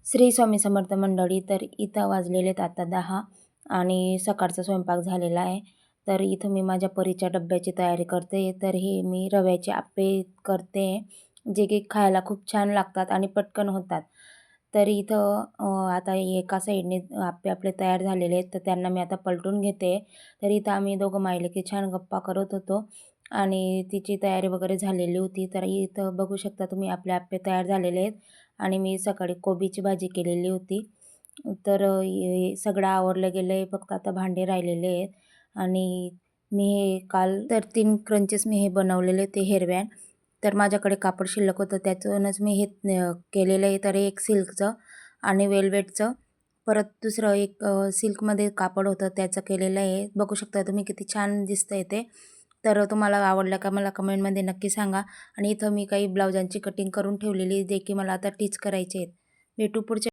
श्री स्वामी समर्थ मंडळी. तर इथं वाजलेले आहेत आता 10 आणि सकाळचा स्वयंपाक झालेला आहे. तर इथं मी माझ्या परीच्या डब्याची तयारी करते. तर हे मी रव्याचे आप्पे करते, जे की खायला खूप छान लागतात आणि पटकन होतात. तर इथं आता एका साईडने आप्पे आपले तयार झालेले आहेत, तर त्यांना मी आता पलटून घेते. तर इथं आम्ही दोघं मायलेकी छान गप्पा करत होतो आणि तिची तयारी वगैरे झालेली होती. तर इथं बघू शकता तुम्ही आपले आप्पे तयार झालेले आहेत आणि मी सकाळी कोबीची भाजी केलेली होती. तर हे सगळं आवरलं गेलं आहे, फक्त आता भांडे राहिलेले आहेत. आणि मी हे काल तर 3 क्रंचेस मी हे बनवलेले ते हेअरबँड. तर माझ्याकडे कापड शिल्लक होतं, त्यातूनच मी हे केलेलं आहे. तर एक सिल्कचं आणि वेल्वेटचं, परत दुसरं एक सिल्कमध्ये कापड होतं त्याचं केलेलं आहे. बघू शकता तुम्ही किती छान दिसतंय ते. तर तुम्हाला आवडलं का मला कमेंटमध्ये नक्की सांगा. आणि इथं मी काही ब्लाउजांची कटिंग करून ठेवलेली, जे की मला आता टिच करायचे आहेत. भेटू पुढच्या